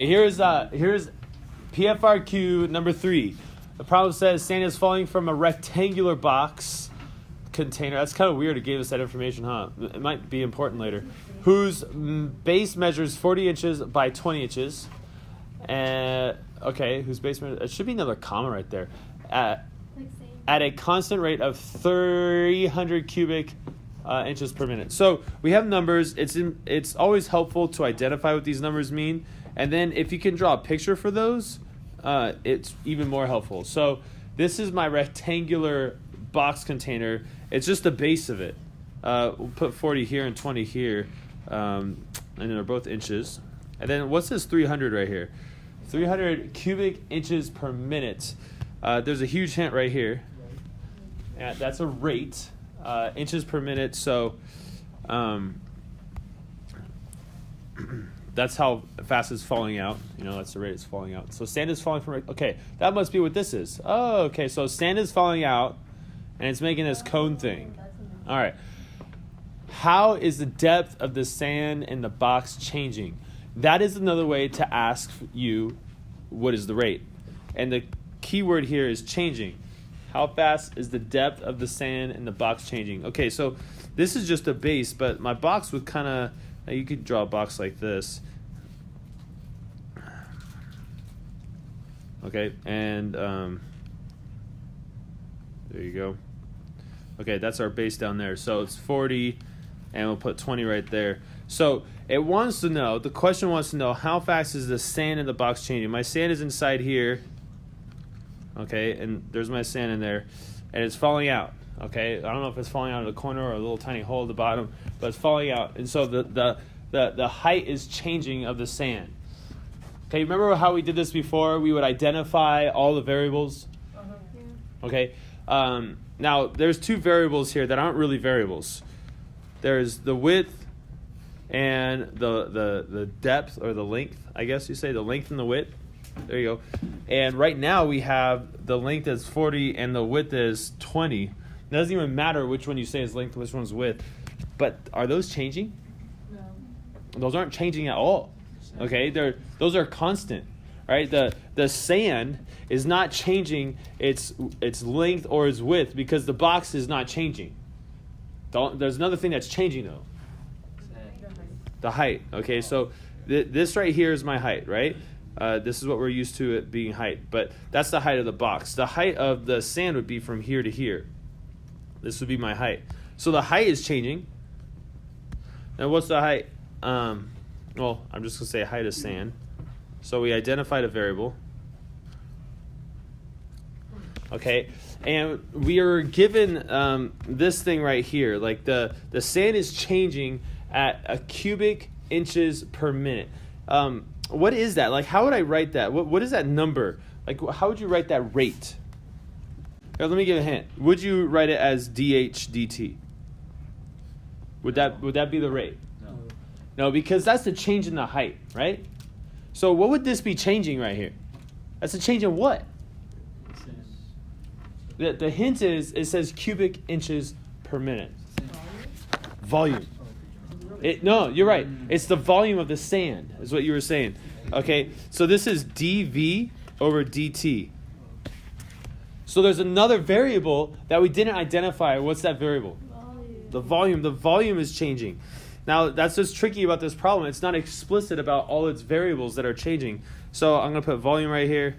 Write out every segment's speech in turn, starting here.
Here's PFRQ number 3. The problem says sand is falling from a rectangular box container. That's kind of weird. It gave us that information, huh? It might be important later. Whose base measures 40 inches by 20 inches. Okay, whose base measures... It should be another comma right there. At a constant rate of 300 cubic inches per minute. So we have numbers. It's always helpful to identify what these numbers mean. And then if you can draw a picture for those, it's even more helpful. So this is my rectangular box container. It's just the base of it. We'll put 40 here and 20 here. And then they're both inches. And then what's this 300 right here? 300 cubic inches per minute. There's a huge hint right here. And that's a rate, inches per minute. So that's how fast it's falling out. That's the rate it's falling out. So sand is falling from... Okay, that must be what this is. Oh, okay. So sand is falling out, and it's making this cone thing. All right. How is the depth of the sand in the box changing? That is another way to ask you, what is the rate? And the key word here is changing. How fast is the depth of the sand in the box changing? Okay, so this is just a base, but my box would kind of... You could draw a box like this. Okay, and there you go. Okay, that's our base down there. So it's 40, and we'll put 20 right there. So it wants to know, the question wants to know, how fast is the sand in the box changing? My sand is inside here. Okay, and there's my sand in there, and it's falling out. Okay, I don't know if it's falling out of the corner or a little tiny hole at the bottom, but it's falling out. And so the height is changing of the sand. Okay, remember how we did this before? We would identify all the variables. Okay, now there's two variables here that aren't really variables. There's the width and the depth, or the length, I guess you say, the length and the width. There you go. And right now we have the length is 40 and the width is 20. It doesn't even matter which one you say is length, which one's width. But are those changing? No. Those aren't changing at all. Okay, those are constant, right? The sand is not changing its length or its width because the box is not changing. There's another thing that's changing though. The height. Okay, so this right here is my height, right? This is what we're used to it being height, but that's the height of the box. The height of the sand would be from here to here. This would be my height. So the height is changing. Now what's the height? Well, I'm just going to say height of sand. So we identified a variable. Okay, and we are given this thing right here. Like the sand is changing at a cubic inches per minute. What is that? Like, how would I write that? What is that number? Like, how would you write that rate? Here, let me give a hint. Would you write it as dH dt? Would that be the rate? No, because that's the change in the height, right? So what would this be changing right here? That's a change in what? The hint is, it says cubic inches per minute. Volume. No, you're right. It's the volume of the sand, is what you were saying. Okay, so this is dV over dt. So there's another variable that we didn't identify. What's that variable? The volume. The volume is changing. Now, that's what's tricky about this problem. It's not explicit about all its variables that are changing. So I'm going to put volume right here.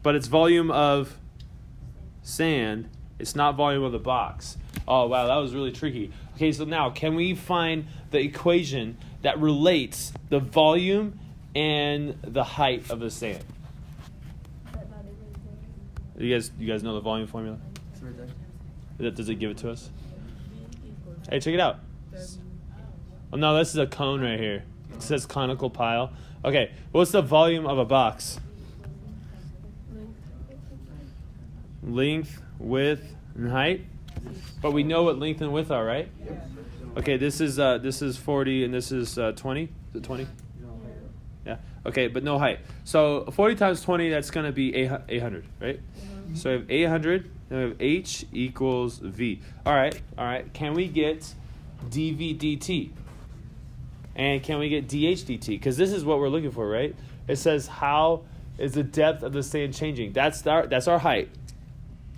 But it's volume of sand. It's not volume of the box. Oh, wow, that was really tricky. Okay, so now, can we find the equation that relates the volume and the height of the sand? You guys know the volume formula? Does it give it to us? Hey, check it out. Oh, no, this is a cone right here. It says conical pile. Okay, what's the volume of a box? Length, width, and height. But we know what length and width are, right? Okay, this is 40 and this is 20. Is it 20? Yeah. Okay, but no height. So 40 times 20, that's going to be 800, right? So we have 800, and we have H equals V. All right. Can we get dV dt? And can we get dH dt? Because this is what we're looking for, right? It says how is the depth of the sand changing? That's our height.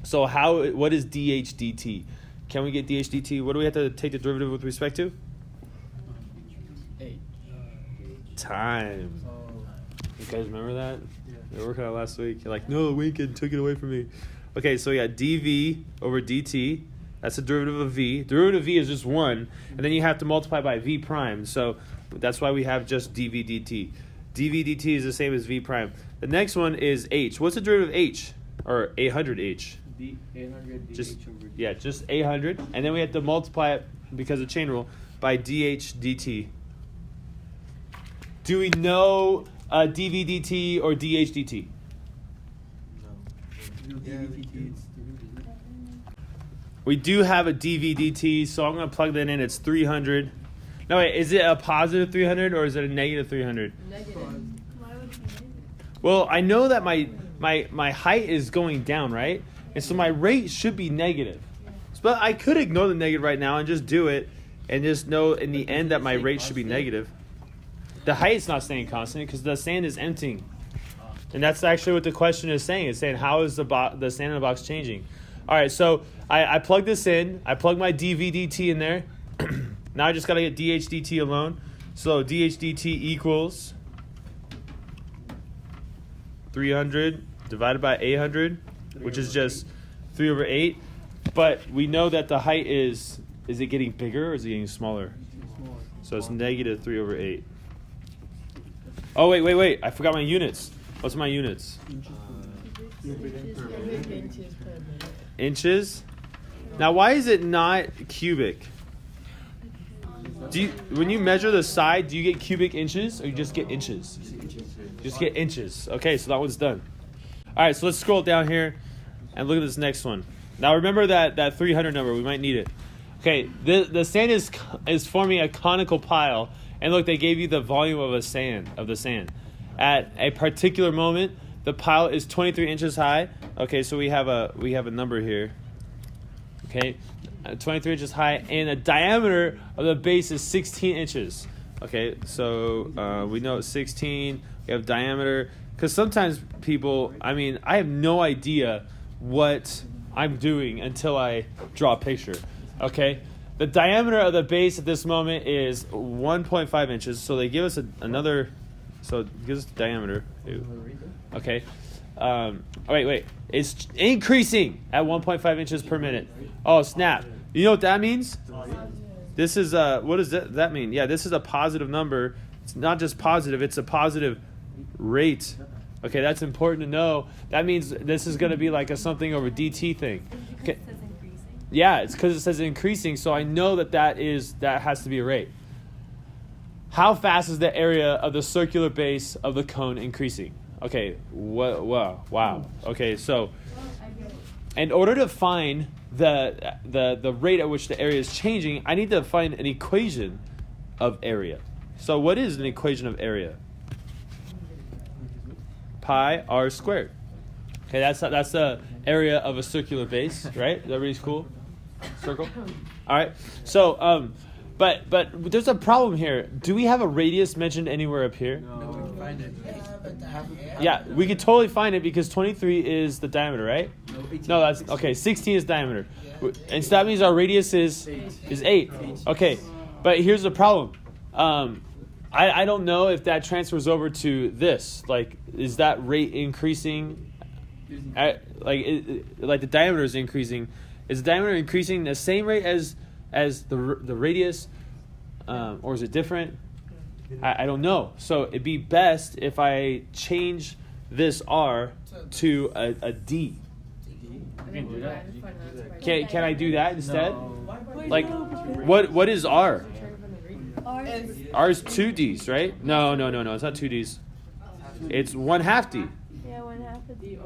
So what is dH dt? Can we get dH dt? What do we have to take the derivative with respect to? Time. You guys remember that? Yeah. We were working on it last week. You're like, no, Winkin took it away from me. Okay, so we got dv over dt. That's the derivative of v. Derivative of v is just 1, and then you have to multiply by v prime. So that's why we have just dv dt. dv dt is the same as v prime. The next one is h. What's the derivative of h? Or 800h? 800 just dh over dt. Yeah, just 800. And then we have to multiply it, because of chain rule, by dh dt. Do we know dv dt or dh dt? No. We do have a dv dt, so I'm going to plug that in. It's 300. No, wait, is it a positive 300 or is it a negative 300? Negative. Why would it be negative? Well, I know that my height is going down, right? And so my rate should be negative. But I could ignore the negative right now and just do it and just know in the end that my rate should be negative. The height's not staying constant because the sand is emptying. And that's actually what the question is saying. It's saying, how is the sand in the box changing? All right, so I plug this in. I plug my dv dt in there. Now I just got to get dH dt alone. So dH dt equals 300 divided by 800, which is just 3 over 8. But we know that the height is it getting bigger or is it getting smaller? So it's negative 3 over 8. Oh, wait. I forgot my units. What's my units? Inches? Now, why is it not cubic? When you measure the side, do you get cubic inches or you just get inches? Just get inches. Okay, so that one's done. All right, so let's scroll down here and look at this next one. Now, remember that 300 number. We might need it. Okay, the sand is forming a conical pile. And look, they gave you the volume of the sand. At a particular moment, the pile is 23 inches high. Okay, so we have a number here. Okay, 23 inches high, and the diameter of the base is 16 inches. Okay, so we know it's 16. We have diameter, because sometimes people, I have no idea what I'm doing until I draw a picture. Okay, the diameter of the base at this moment is 1.5 inches. So they give us another. So it gives us the diameter. Okay. Wait. It's increasing at 1.5 inches per minute. Oh, snap. You know what that means? This is what does that mean? Yeah, this is a positive number. It's not just positive, it's a positive rate. Okay, that's important to know. That means this is going to be like a something over dt thing. Okay. It says increasing. Yeah, it's because it says increasing, so I know that has to be a rate. How fast is the area of the circular base of the cone increasing? Okay, wow. Okay, so in order to find the rate at which the area is changing, I need to find an equation of area. So what is an equation of area? Pi r squared. Okay, that's the area of a circular base, right? Is that really cool? Circle. All right. So but there's a problem here. Do we have a radius mentioned anywhere up here? No, we can find it. Yeah, we could totally find it because 23 is the diameter, right? No, that's okay. 16 is diameter, and so that means our radius is 8. Okay, but here's the problem. I don't know if that transfers over to this. Like, is that rate increasing? Like the diameter is increasing. Is the diameter increasing the same rate as the radius, or is it different? I don't know. So it'd be best if I change this R to a D. Can I do that instead? Like, what is R? R is 2 Ds, right? No. It's not 2 Ds. It's 1/2 D. Yeah, 1/2 of D.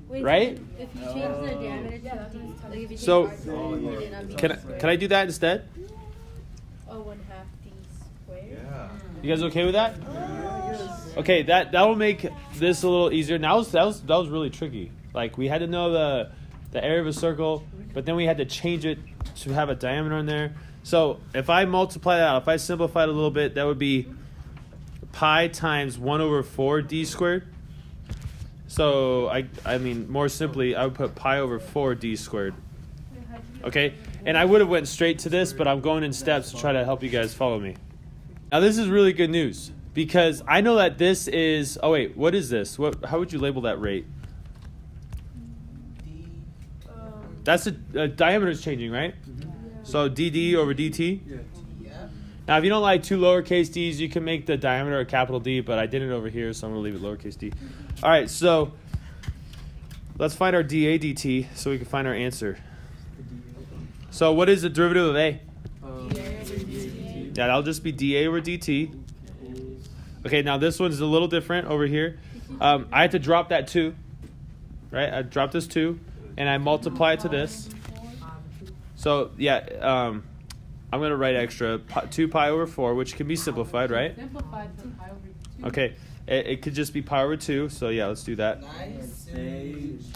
Wait, right? If you change the diameter to D, like if you So, change R, would it not be can I do that instead? Oh, 1/2 D squared. Yeah. You guys okay with that? Okay, that will make this a little easier. Now that was really tricky. Like, we had to know the area of a circle, but then we had to change it to have a diameter in there. So if I multiply that out, if I simplify it a little bit, that would be pi times 1 over 4 d squared. So I mean, more simply, I would put pi over 4 d squared. Okay, and I would have went straight to this, but I'm going in steps to try to help you guys follow me. Now this is really good news because I know that this is, oh wait, what is this? How would you label that rate? That's a diameter is changing, right? So dd over dt. Now if you don't like two lowercase d's, you can make the diameter a capital D, but I did it over here, so I'm going to leave it lowercase d. All right, so let's find our dA dt so we can find our answer. So what is the derivative of A? Yeah, that'll just be dA over dt. Okay, now this one's a little different over here. I had to drop that 2, right? I dropped this 2, and I multiply it to this. So, yeah, I'm going to write extra 2 pi over 4, which can be simplified, right? Simplified to pi over 2. Okay, it could just be pi over 2, so yeah, let's do that.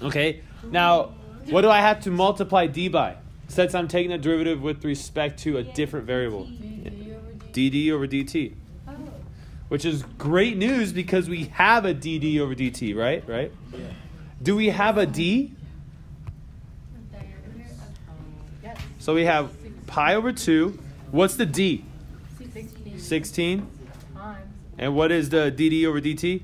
Okay, now, what do I have to multiply d by? Since I'm taking the derivative with respect to a different variable. dd over dt. Which is great news because we have a dd over dt, right? Right? Yeah. Do we have a d? Yes. So we have pi over 2. What's the d? 16 16. times. And what is the dd over dt?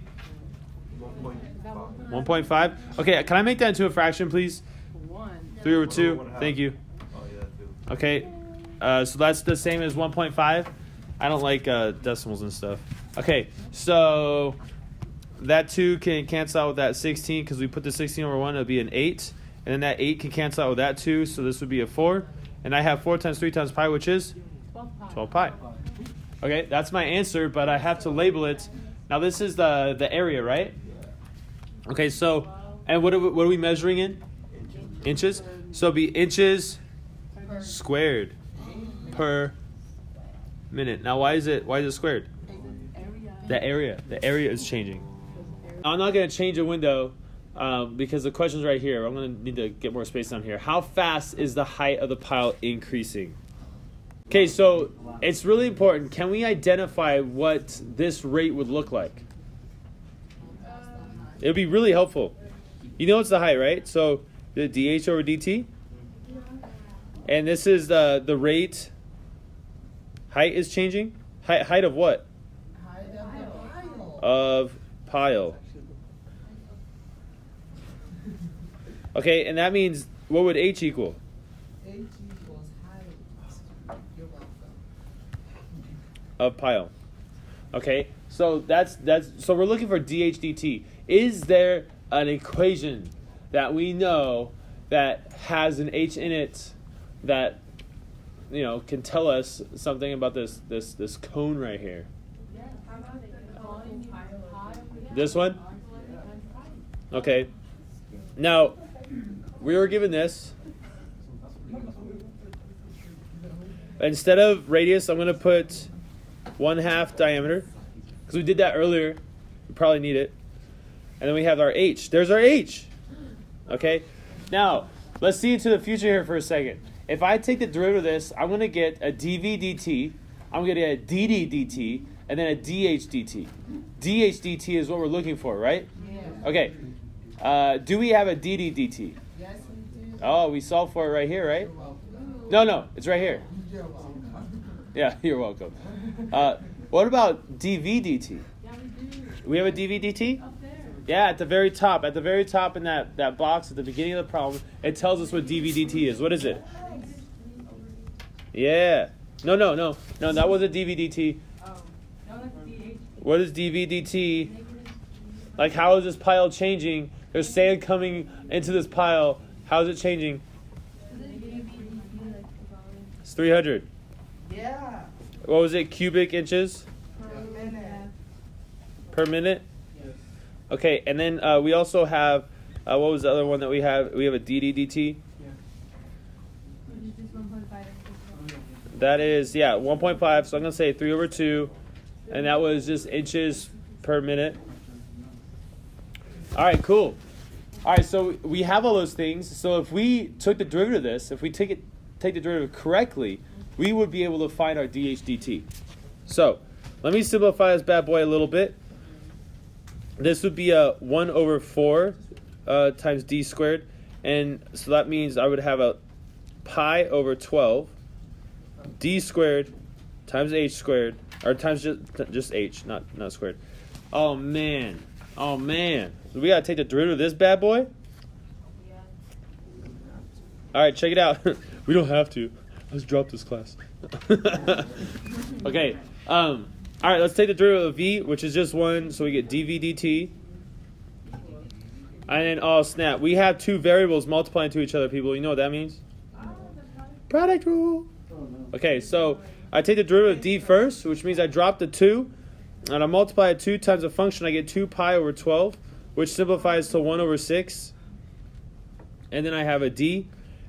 1.5. Okay, can I make that into a fraction, please? 1. 3 over 2. Thank you. Okay, so that's the same as 1.5. I don't like decimals and stuff. Okay, so that 2 can cancel out with that 16 because we put the 16 over 1, it'll be an 8. And then that 8 can cancel out with that 2, so this would be a 4. And I have 4 times 3 times pi, which is 12 pi. Okay, that's my answer, but I have to label it. Now this is the area, right? Okay, so, and what are we measuring in? Inches. So it'll be inches squared per minute. Now why is it squared? The area is changing. I'm not going to change a window because the question's right here. I'm going to need to get more space down here. How fast is the height of the pile increasing? Okay, so it's really important. Can we identify what this rate would look like? It would be really helpful. You know it's the height, right? So the dH over dt. And this is the rate. Height is changing. Height of what? Of pile. Okay, and that means what would h equal? H equals height. You're welcome. Of pile. Okay, so that's so we're looking for dH dt. Is there an equation that we know that has an h in it that can tell us something about this cone right here? This one? Okay. Now, we were given this. Instead of radius, I'm going to put 1/2 diameter. Because we did that earlier. We probably need it. And then we have our h. There's our h. Okay? Now, let's see into the future here for a second. If I take the derivative of this, I'm going to get a dv dt. I'm going to get a dd dt. And then a dH dt. dH dt is what we're looking for, right? Yeah. Okay. Do we have a dd dt? Yes, we do. Oh, we solved for it right here, right? You're welcome. No, it's right here. You're welcome. Yeah, you're welcome. What about dv dt? Yeah, we do. We have a dv dt? Up there. Yeah, at the very top. At the very top in that box at the beginning of the problem, it tells us what dv dt is. What is it? Yeah. No, that was a dv dt. No, that's DH. What is dv dt? Like, how is this pile changing? There's sand coming into this pile. How is it changing? It's 300. Yeah. What was it? Cubic inches Per minute. per minute? Yes. Okay, and then we also have, what was the other one that we have? We have a dd dt. That is, 1.5. So I'm going to say 3 over 2. And that was just inches per minute. All right, cool. All right, so we have all those things. So if we took the derivative of this, if we take the derivative correctly, we would be able to find our dH/dt. So let me simplify this bad boy a little bit. This would be a 1 over 4 times d squared. And so that means I would have a pi over 12 d squared times h squared, or times just h, not squared. Oh man. So we gotta take the derivative of this bad boy? Alright, check it out. We don't have to. Let's drop this class. Okay. Alright, let's take the derivative of v, which is just 1, so we get dv dt. And then, oh snap, we have two variables multiplying to each other, people. You know what that means? Product rule. Okay, so I take the derivative of d first, which means I drop the 2, and I multiply 2 times a function. I get 2 pi over 12, which simplifies to 1 over 6. And then I have a d,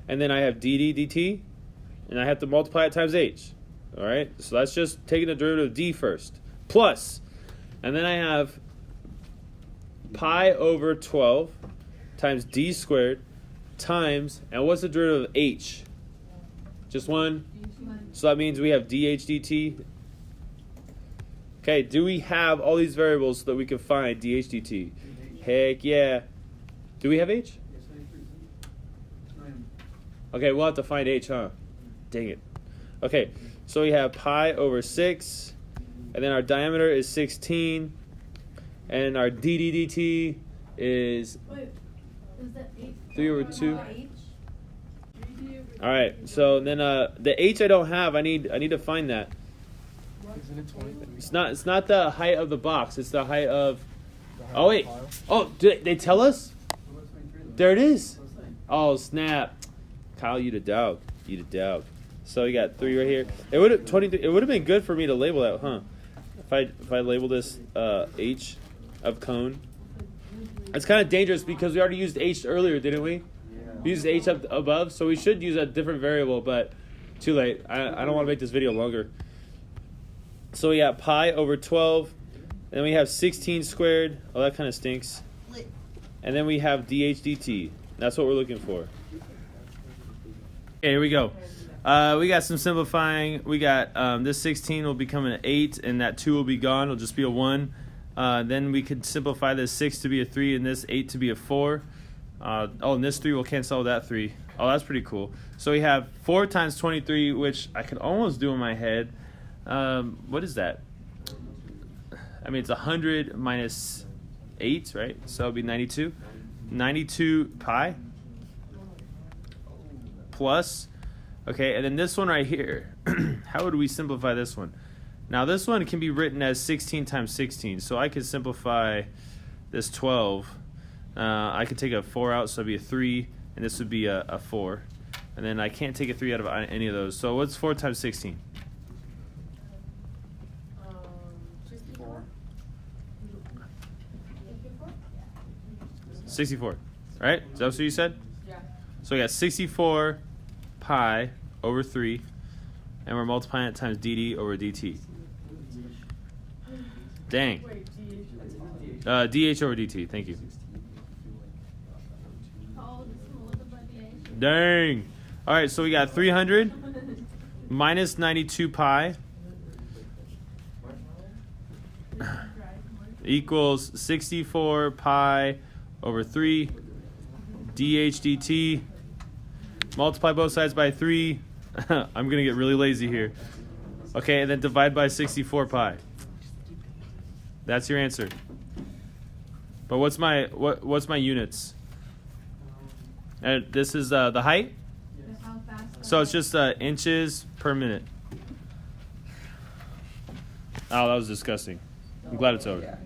and then I have dd dt, and I have to multiply it times h. All right, so that's just taking the derivative of d first, plus, and then I have pi over 12 times d squared times, and what's the derivative of h? Just 1. So that means we have dH dt. Okay, do we have all these variables so that we can find dH dt? Heck yeah. Do we have h? Okay, we'll have to find h, huh? Dang it. Okay, so we have pi over 6, and then our diameter is 16, and our dd dt is 3 over 2. All right, so then the h I don't have. I need to find that. Isn't it 20? It's not the height of the box. It's the height of. Oh wait. Oh, did they tell us? There it is. Oh snap! Kyle, you the dog. So you got 3 right here. It would have been good for me to label that, huh? If I label this h of cone. It's kind of dangerous because we already used h earlier, didn't we? We used h up above, so we should use a different variable, but too late. I don't want to make this video longer. So we got pi over 12, and then we have 16 squared. Oh, that kind of stinks. And then we have dH dt. That's what we're looking for. Okay, here we go. We got some simplifying. We got this 16 will become an 8, and that 2 will be gone. It'll just be a 1. Then we could simplify this 6 to be a 3 and this 8 to be a 4. And this 3 will cancel out that 3. Oh, that's pretty cool. So we have 4 times 23, which I could almost do in my head. What is that? I mean, it's 100 minus 8, right? So it'll be 92. 92 pi plus. Okay, and then this one right here. How would we simplify this one? Now, this one can be written as 16 times 16. So I could simplify this 12. I could take a 4 out, so it'd be a 3, and this would be a 4. And then I can't take a 3 out of any of those. So what's 4 times 16? 64. Right? Is that what you said? Yeah. So we got 64 pi over 3, and we're multiplying it times dd over dt. Dang. Wait, dH over dt. Thank you. Dang. All right, so we got 300 minus 92 pi equals 64 pi over 3 dH dt. Multiply both sides by 3. I'm going to get really lazy here. Okay, and then divide by 64 pi. That's your answer. But what's my units? And this is the height. So it's just inches per minute. Oh, that was disgusting. I'm glad it's over.